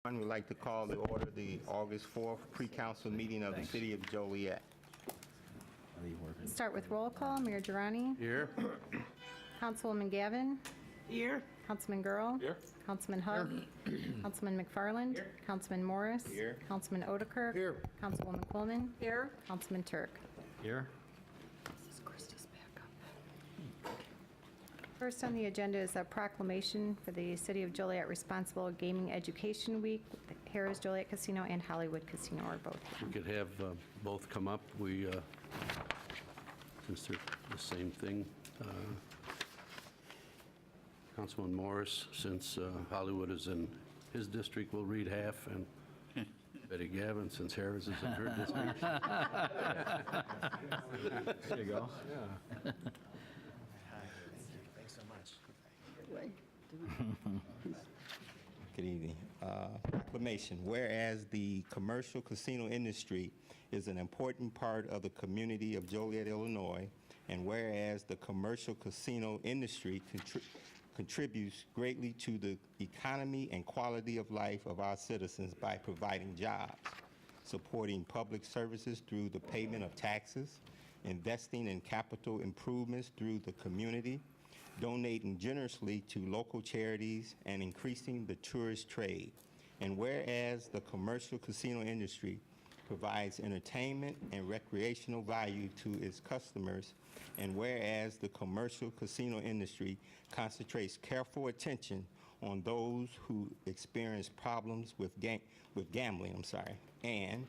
We'd like to call to order the August 4th pre-council meeting of the City of Joliet. Start with roll call. Mayor Girani. Here. Councilwoman Gavin. Here. Councilman Girl. Here. Councilman Hug. Councilman McFarland. Councilman Morris. Here. Councilman Odeker. Here. Councilwoman Coleman. Here. Councilman Turk. Here. First on the agenda is a proclamation for the City of Joliet Responsible Gaming Education Week. Harrah's Joliet Casino and Hollywood Casino are both here. We could have both come up. We, since they're the same thing. Councilman Morris, since Hollywood is in his district, will read half, and Betty Gavin, since Harrah's is in her district. There you go. Yeah. Thanks so much. Good evening. Proclamation. Whereas the commercial casino industry is an important part of the community of Joliet, Illinois, and whereas the commercial casino industry contributes greatly to the economy and quality of life of our citizens by providing jobs, supporting public services through the payment of taxes, investing in capital improvements through the community, donating generously to local charities, and increasing the tourist trade. And whereas the commercial casino industry provides entertainment and recreational value to its customers, and whereas the commercial casino industry concentrates careful attention on those who experience problems with gambling, and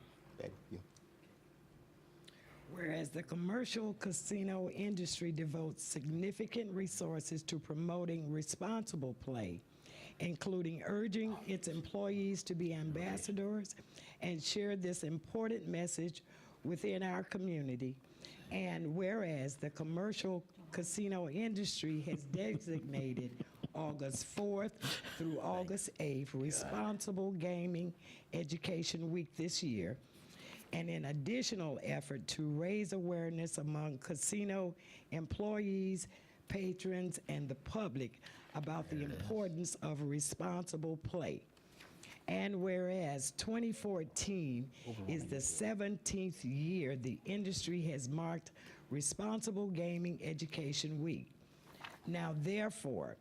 Whereas the commercial casino industry devotes significant resources to promoting responsible play, including urging its employees to be ambassadors and share this important message within our community. And whereas the commercial casino industry has designated August 4th through August 8th Responsible Gaming Education Week this year, and an additional effort to raise awareness among casino employees, patrons, and the public about the importance of responsible play. And whereas 2014 is the 17th year the industry has marked Responsible Gaming Education Week. Now, therefore,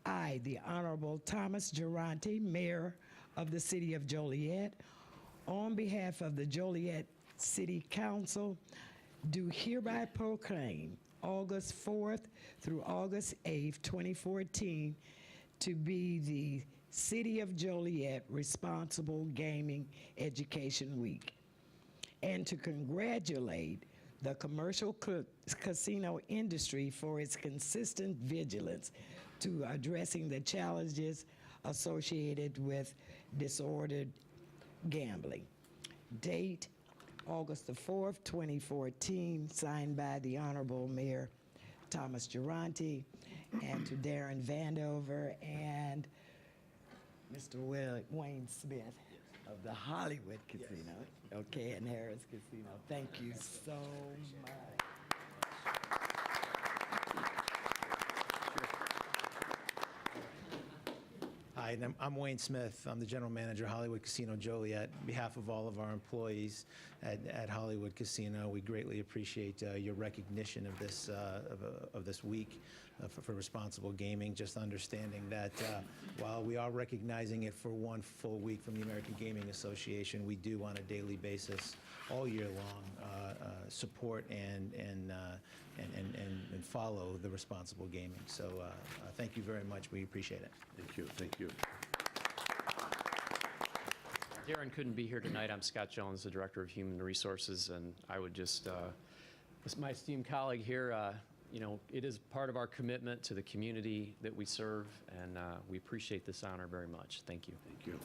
I, the Honorable Thomas Durante, Mayor of the City of Joliet, on behalf of the Joliet City Council, do hereby proclaim August 4th through August 8th, 2014, to be the City of Joliet Responsible Gaming Education Week, and to congratulate the commercial casino industry for its consistent vigilance to addressing the challenges associated with disordered gambling. Date, August the 4th, 2014, signed by the Honorable Mayor Thomas Durante, and to Darren Vandover and Mr. Wayne Smith of the Hollywood Casino, okay, and Harrah's Casino. Thank you so much. Hi, I'm Wayne Smith. I'm the general manager of Hollywood Casino Joliet. On behalf of all of our employees at Hollywood Casino, we greatly appreciate your recognition of this week for responsible gaming. Just understanding that while we are recognizing it for one full week from the American Gaming Association, we do on a daily basis, all year long, support and follow the responsible gaming. So thank you very much. We appreciate it. Thank you. Thank you. Darren couldn't be here tonight. I'm Scott Jones, the Director of Human Resources, and I would just, as my esteemed colleague here, you know, it is part of our commitment to the community that we serve, and we appreciate this honor very much. Thank you. Thank you.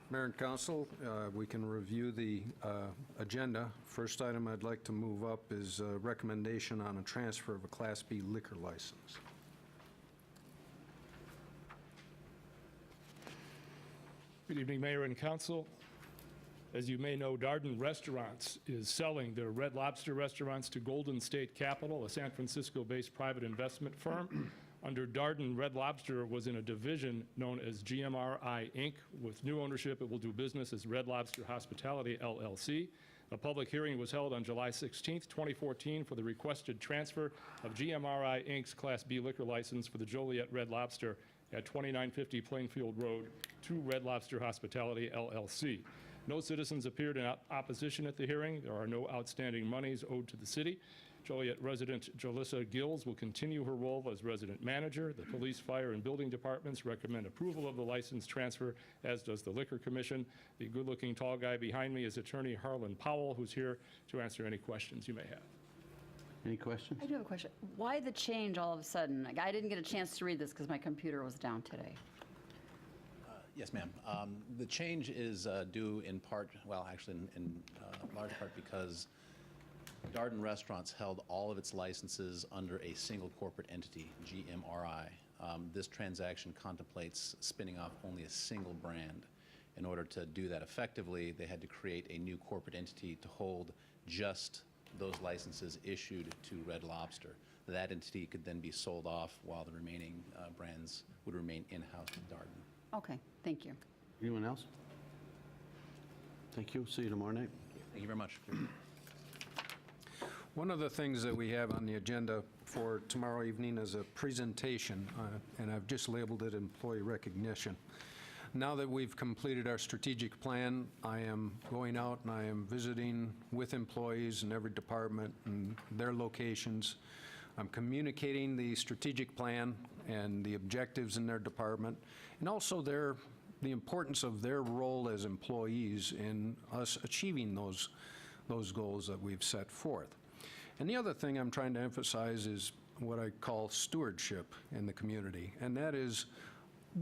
Mayor and Council, we can review the agenda. First item I'd like to move up is a recommendation on a transfer of a Class B liquor license. Good evening, Mayor and Council. As you may know, Darden Restaurants is selling their Red Lobster restaurants to Golden State Capital, a San Francisco-based private investment firm. Under Darden, Red Lobster was in a division known as GMRI Inc. With new ownership, it will do business as Red Lobster Hospitality, LLC. A public hearing was held on July 16, 2014, for the requested transfer of GMRI Inc.'s Class B liquor license for the Joliet Red Lobster at 2950 Plainfield Road to Red Lobster Hospitality, LLC. No citizens appeared in opposition at the hearing. There are no outstanding monies owed to the city. Joliet resident Jalissa Gills will continue her role as resident manager. The police, fire, and building departments recommend approval of the license transfer, as does the Liquor Commission. The good-looking tall guy behind me is Attorney Harlan Powell, who's here to answer any questions you may have. Any questions? I do have a question. Why the change all of a sudden? Like, I didn't get a chance to read this because my computer was down today. Yes, ma'am. The change is due in part, well, actually in large part because Darden Restaurants held all of its licenses under a single corporate entity, GMRI. This transaction contemplates spinning off only a single brand. In order to do that effectively, they had to create a new corporate entity to hold just those licenses issued to Red Lobster. That entity could then be sold off while the remaining brands would remain in-house with Darden. Okay, thank you. Anyone else? Thank you. See you tomorrow night. Thank you very much. One of the things that we have on the agenda for tomorrow evening is a presentation, and I've just labeled it employee recognition. Now that we've completed our strategic plan, I am going out and I am visiting with employees in every department and their locations. I'm communicating the strategic plan and the objectives in their department, and also the importance of their role as employees in us achieving those goals that we've set forth. And the other thing I'm trying to emphasize is what I call stewardship in the community, and that is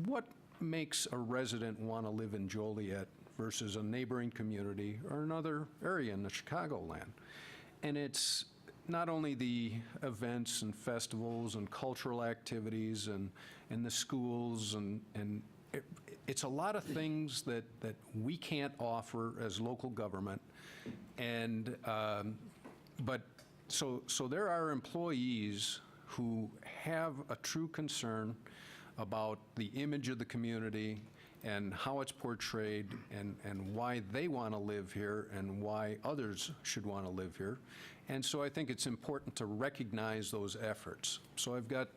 what makes a resident want to live in Joliet versus a neighboring community or another area in the Chicagoland. And it's not only the events and festivals and cultural activities and the schools, and it's a lot of things that we can't offer as local government. And So there are employees who have a true concern about the image of the community and how it's portrayed and why they want to live here and why others should want to live here. And so I think it's important to recognize those efforts. So I've got,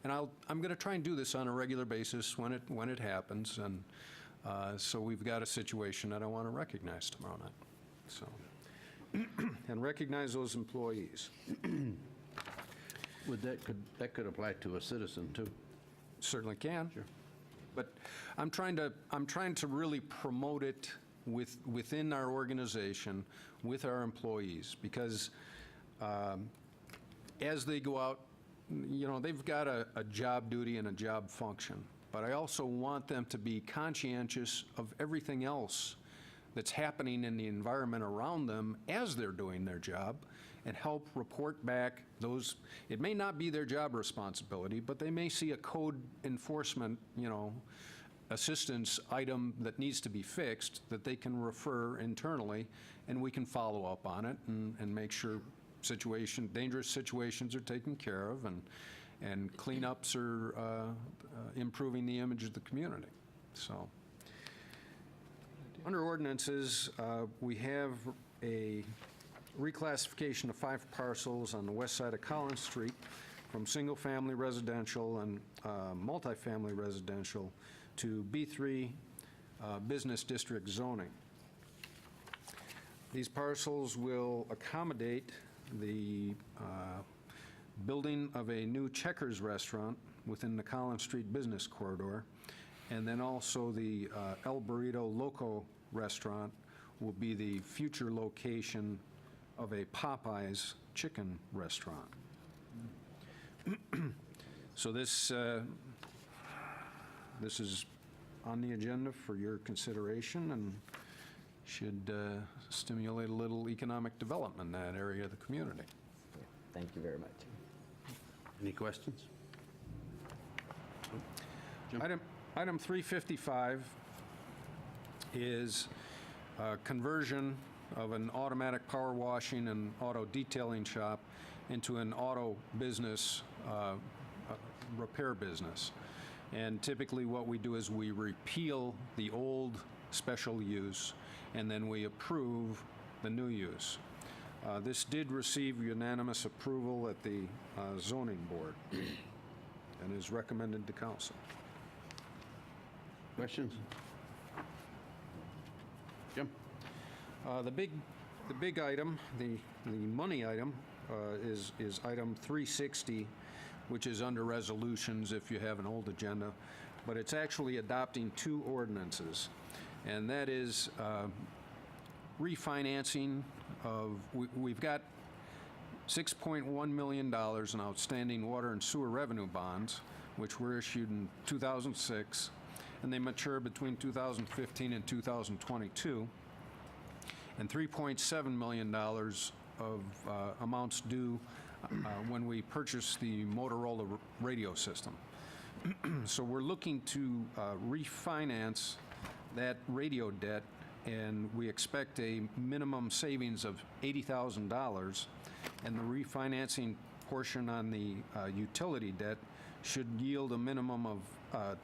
and I'm going to try and do this on a regular basis when it happens. And so we've got a situation that I want to recognize tomorrow night. So. And recognize those employees. That could apply to a citizen too. Certainly can. Sure. But I'm trying to really promote it within our organization, with our employees, because as they go out, you know, they've got a job duty and a job function. But I also want them to be conscientious of everything else that's happening in the environment around them as they're doing their job, and help report back those. It may not be their job responsibility, but they may see a code enforcement, assistance item that needs to be fixed that they can refer internally, and we can follow up on it and make sure dangerous situations are taken care of, and cleanups are improving the image of the community. So. Under ordinances, we have a reclassification of 5 parcels on the west side of Collins Street from single-family residential and multifamily residential to B3 business district zoning. These parcels will accommodate the building of a new Checkers restaurant within the Collins Street business corridor, and then also the El Burrito Loco restaurant will be the future location of a Popeyes chicken restaurant. So this is on the agenda for your consideration and should stimulate a little economic development in that area of the community. Thank you very much. Any questions? Item 355 is conversion of an automatic power washing and auto detailing shop into an auto business, repair business. And typically what we do is we repeal the old special use, and then we approve the new use. This did receive unanimous approval at the zoning board and is recommended to council. Questions? Jim? The big item, the money item, is item 360, which is under resolutions if you have an old agenda, but it's actually adopting two ordinances, and that is refinancing of, we've got $6.1 million in outstanding water and sewer revenue bonds, which were issued in 2006, and they mature between 2015 and 2022, and $3.7 million of amounts due when we purchased the Motorola radio system. So we're looking to refinance that radio debt, and we expect a minimum savings of $80,000, and the refinancing portion on the utility debt should yield a minimum of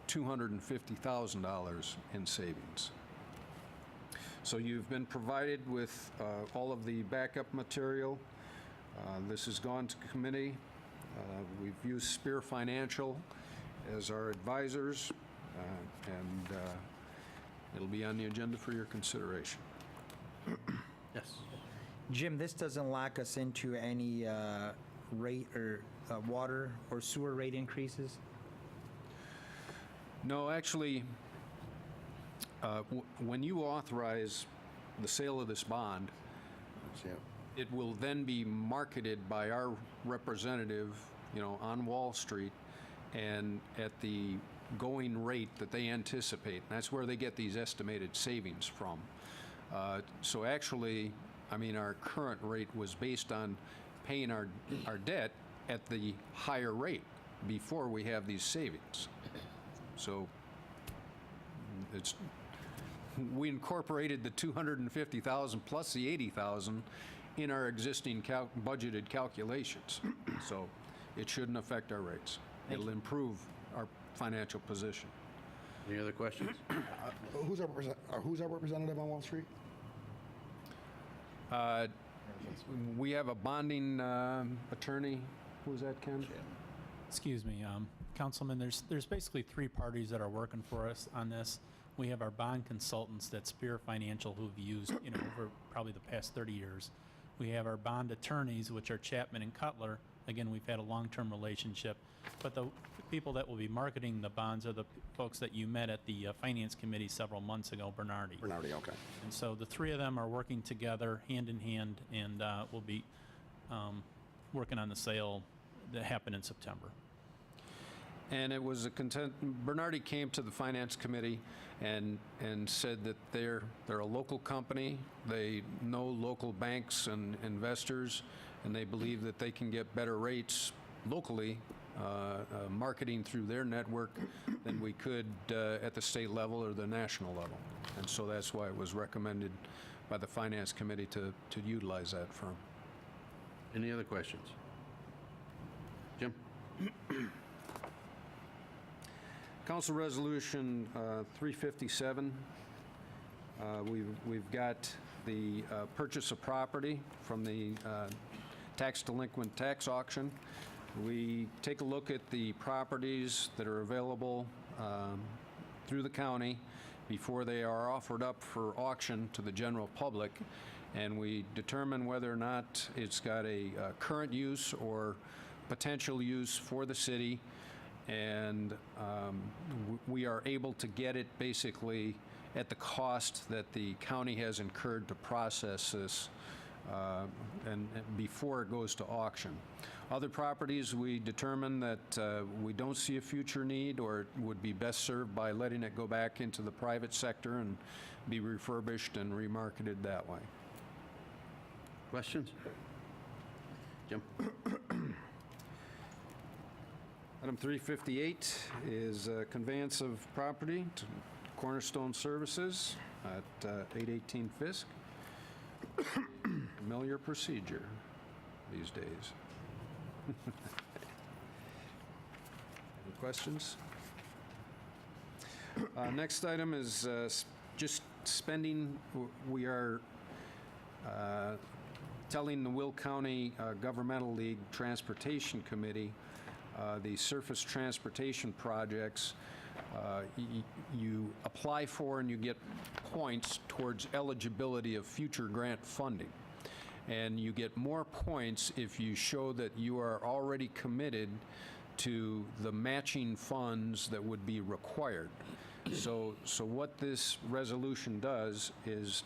$250,000 in savings. So you've been provided with all of the backup material. This has gone to committee. We've used Spear Financial as our advisors, and it'll be on the agenda for your consideration. Yes. Jim, this doesn't lock us into any rate or water or sewer rate increases? No, actually, when you authorize the sale of this bond, it will then be marketed by our representative, on Wall Street, and at the going rate that they anticipate. And that's where they get these estimated savings from. So actually, our current rate was based on paying our debt at the higher rate before we have these savings. So we incorporated the $250,000 plus the $80,000 in our existing budgeted calculations. So it shouldn't affect our rates. It'll improve our financial position. Any other questions? Who's our representative on Wall Street? We have a bonding attorney. Who's that, Ken? Excuse me, Councilman, there's basically three parties that are working for us on this. We have our bond consultants, that's Spear Financial, who've used, over probably the past 30 years. We have our bond attorneys, which are Chapman and Cutler. Again, we've had a long-term relationship. But the people that will be marketing the bonds are the folks that you met at the Finance Committee several months ago, Bernardi. Bernardi, okay. And so the three of them are working together, hand in hand, and will be working on the sale that happened in September. And it was Bernardi came to the Finance Committee and said that they're a local company, they know local banks and investors, and they believe that they can get better rates locally, marketing through their network than we could at the state level or the national level. And so that's why it was recommended by the Finance Committee to utilize that firm. Any other questions? Jim? Council Resolution 357, we've got the purchase of property from the tax delinquent tax auction. We take a look at the properties that are available through the county before they are offered up for auction to the general public, and we determine whether or not it's got a current use or potential use for the city, and we are able to get it basically at the cost that the county has incurred to process this and before it goes to auction. Other properties, we determine that we don't see a future need or it would be best served by letting it go back into the private sector and be refurbished and remarketed that way. Questions? Jim? Item 358 is conveyance of property to Cornerstone Services. at 818 Fisk. Familiar procedure these days. Any questions? Next item is just spending. We are telling the Will County Governmental League Transportation Committee the surface transportation projects you apply for and you get points towards eligibility of future grant funding. And you get more points if you show that you are already committed to the matching funds that would be required. So what this resolution does is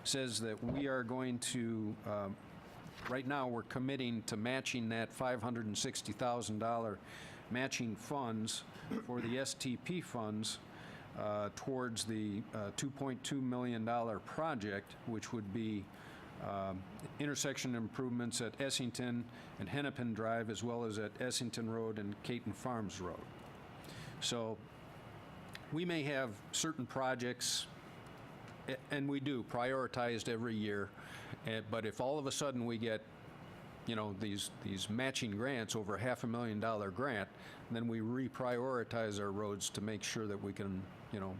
says that we are going to, right now we're committing to matching that $560,000 matching funds for the STP funds towards the $2.2 million project, which would be intersection improvements at Essington and Hennepin Drive, as well as at Essington Road and Caton Farms Road. So we may have certain projects, and we do, prioritized every year, but if all of a sudden we get, you know, these matching grants, over $500,000 grant, then we reprioritize our roads to make sure that we can, you know,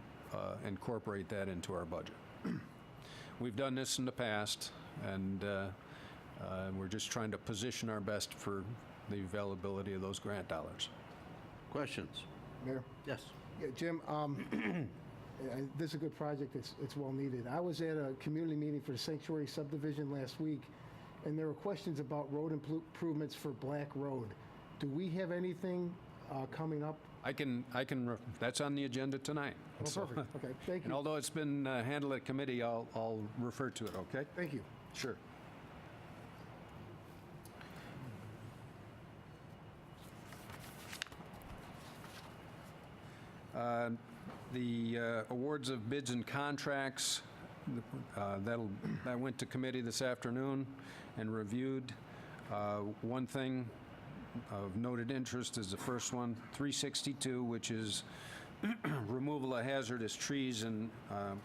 incorporate that into our budget. We've done this in the past, and we're just trying to position our best for the availability of those grant dollars. Questions? Mayor? Yes. Yeah, Jim, this is a good project. It's well needed. I was at a community meeting for the Sanctuary subdivision last week, and there were questions about road improvements for Black Road. Do we have anything coming up? That's on the agenda tonight. Oh, perfect. Okay, thank And you. although it's been handled at committee, I'll refer to it, okay? Thank you. Sure. The awards of bids and contracts, that went to committee this afternoon and reviewed. One thing of noted interest is the first one, 362, which is removal of hazardous trees in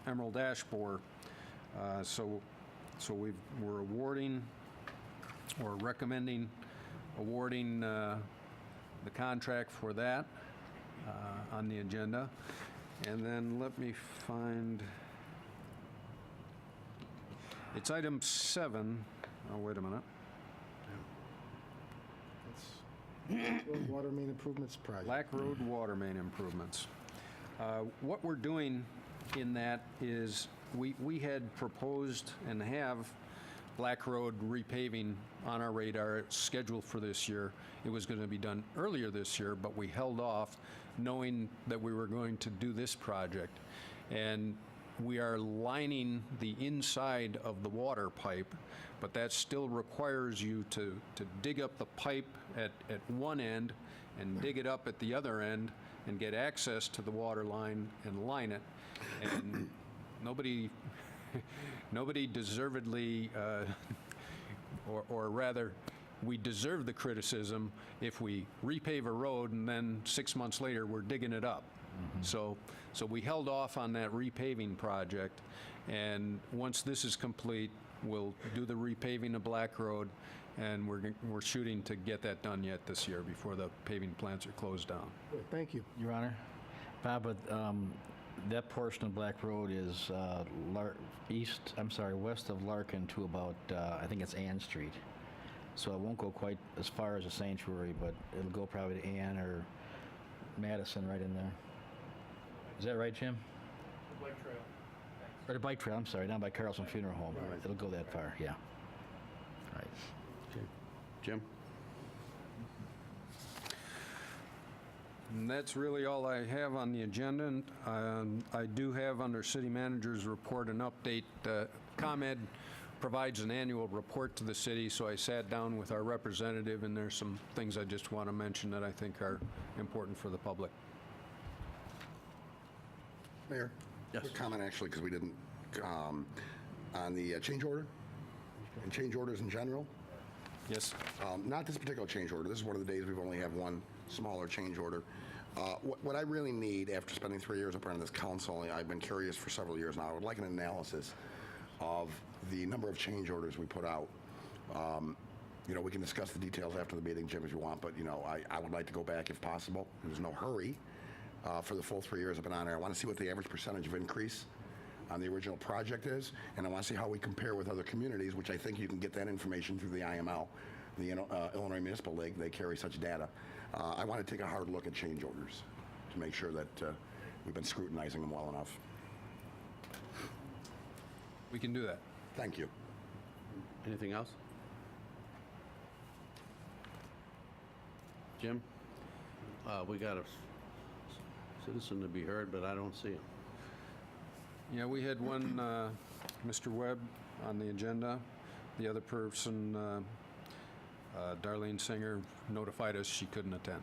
Emerald Ash Borer. So we're awarding or recommending awarding the contract for that on the agenda. And then let me find, it's item 7. Oh, wait a minute. Road Water Main Improvements Project. Black Road water main improvements. What we're doing in that is we had proposed and have Black Road repaving on our radar. It's scheduled for this year. It was going to be done earlier this year, but we held off knowing that we were going to do this project. And we are lining the inside of the water pipe, but that still requires you to dig up the pipe at one end and dig it up at the other end and get access to the water line and line it. And nobody deservedly, or rather, we deserve the criticism if we repave a road and then 6 months later we're digging it up. So we held off on that repaving project, and once this is complete, we'll do the repaving of Black Road, and we're shooting to get that done yet this year before the paving plants are closed down. Good, thank you. Your Honor, Bob, but that portion of Black Road is west of Larkin to about, I think it's Ann Street. So it won't go quite as far as the sanctuary, but it'll go probably to Ann or Madison right in there. Is that right, Jim? The bike trail. Or the bike trail, I'm sorry, down by Carlson Funeral Home. Right. It'll go that far, yeah. All right. Okay. Jim? And that's really all I have on the agenda. And I do have under City Manager's report an update. ComEd provides an annual report to the city, so I sat down with our representative, and there's some things I just want to mention that I think are important for the public. Mayor? Yes. Quick comment, actually, because we didn't, on the change order, and change orders in general. Yes. Not this particular change order. This is one of the days we've only had one smaller change order. What I really need after spending 3 years up on this council, I've been curious for several years now, I would like an analysis of the number of change orders we put out. We can discuss the details after the meeting, Jim, if you want, but, I would like to go back if possible. There's no hurry for the full 3 years I've been on there. I want to see what the average percentage of increase on the original project is, and I want to see how we compare with other communities, which I think you can get that information through the IML, the Illinois Municipal League. They carry such data. I want to take a hard look at change orders to make sure that we've been scrutinizing them well enough. We can do that. Thank you. Anything else? Jim? We got a citizen to be heard, but I don't see him. Yeah, we had one, Mr. Webb, on the agenda. The other person, Darlene Singer, notified us she couldn't attend.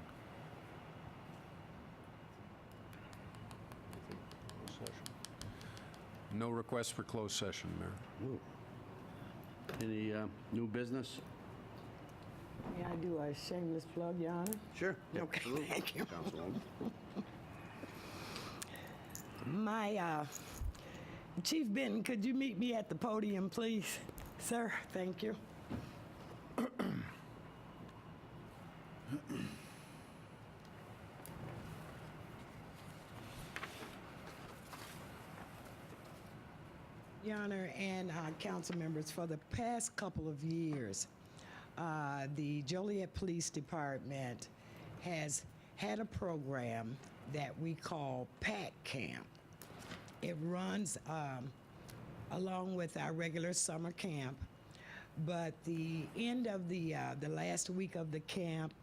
No request for closed session, Mayor. Ooh. Any new business? Yeah, I do a shameless plug, Your Honor. Sure. Okay, thank you. Councilwoman. My, Chief Benton, could you meet me at the podium, please? Sir, thank you. Your Honor and council members, for the past couple of years, the Joliet Police Department has had a program that we call PAC Camp. It runs along with our regular summer camp, but the end of the last week of the camp,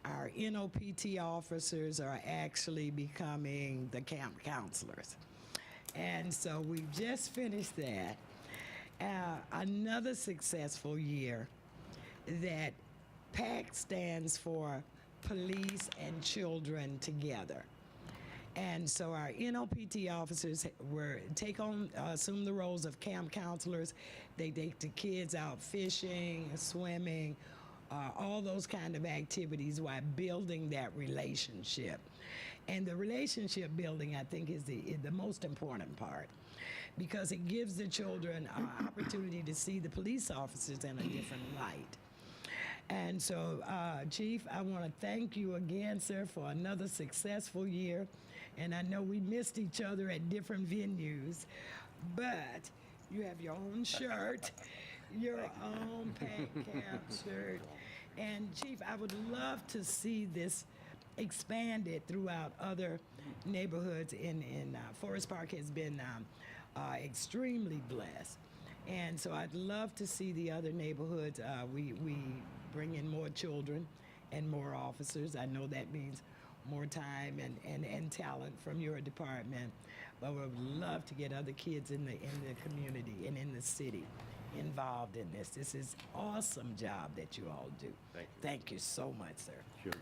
our NOPT officers are actually becoming the camp counselors. And so we just finished that. Another successful year that PAC stands for Police and Children Together. And so our NOPT officers assume the roles of camp counselors. They take the kids out fishing, swimming, all those kind of activities while building that relationship. And the relationship building, I think, is the most important part, because it gives the children an opportunity to see the police officers in a different light. And so, Chief, I want to thank you again, sir, for another successful year. And I know we missed each other at different venues, but you have your own shirt, your own PAC Camp shirt. And Chief, I would love to see this expanded throughout other neighborhoods. In Forest Park has been extremely blessed. And so I'd love to see the other neighborhoods. We bring in more children and more officers. I know that means more time and talent from your department, but we would love to get other kids in the community and in the city involved in this. This is awesome job that you all do. Thank you. Thank you so much, sir. Sure.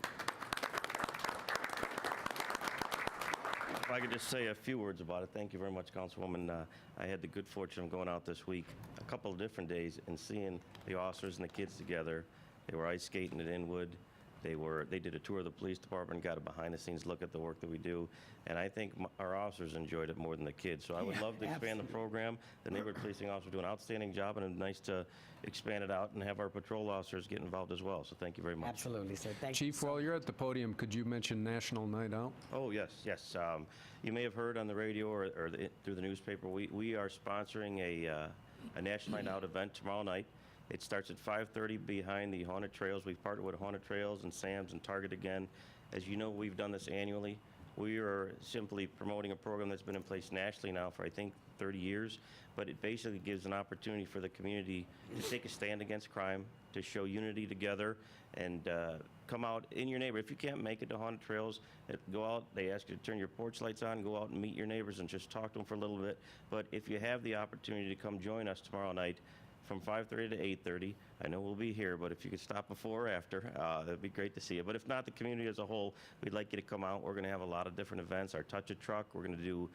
If I could just say a few words about it. Thank you very much, Councilwoman. I had the good fortune of going out this week, a couple of different days, and seeing the officers and the kids together. They were ice skating at Inwood. They did a tour of the police department, got a behind-the-scenes look at the work that we do, and I think our officers enjoyed it more than the kids. So I would love to expand the program. The neighborhood policing officers do an outstanding job, and it's nice to expand it out and have our patrol officers get involved as well. So thank you very much. Absolutely, sir. Thank you. Chief, while you're at the podium, could you mention National Night Out? Oh, yes. You may have heard on the radio or through the newspaper, we are sponsoring a National Night Out event tomorrow night. It starts at 5:30 behind the Haunted Trails. We've partnered with Haunted Trails and Sam's and Target again. As you know, we've done this annually. We are simply promoting a program that's been in place nationally now for, I think, 30 years, but it basically gives an opportunity for the community to take a stand against crime, to show unity together, and come out in your neighborhood. If you can't make it to Haunted Trails, go out. They ask you to turn your porch lights on, go out and meet your neighbors and just talk to them for a little bit. But if you have the opportunity to come join us tomorrow night, from 5:30 to 8:30. I know we'll be here, but if you could stop before or after, that'd be great to see you. But if not, the community as a whole, we'd like you to come out. We're going to have a lot of different events. Our Touch a Truck, we're going to do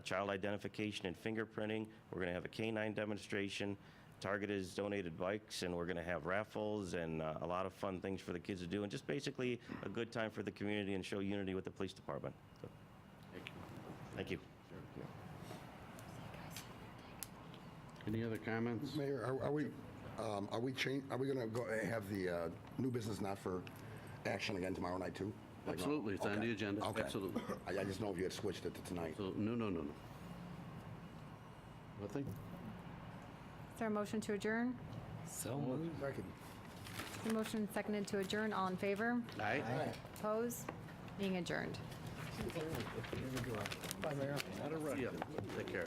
child identification and fingerprinting. We're going to have a canine demonstration. Target has donated bikes, and we're going to have raffles and a lot of fun things for the kids to do, and just basically a good time for the community and show unity with the police department. So, thank you. Any other comments? Mayor, are we going to go have the new business not for action again tomorrow night, too? Like, Absolutely, it's on okay. the agenda. Okay. Absolutely. I just know if you had switched it to tonight. So, no. Nothing? Is there a motion to adjourn? So moved. Second. The motion seconded to adjourn. All in favor? Aye. Opposed? Being adjourned. Bye, Mayor. Yeah, take care.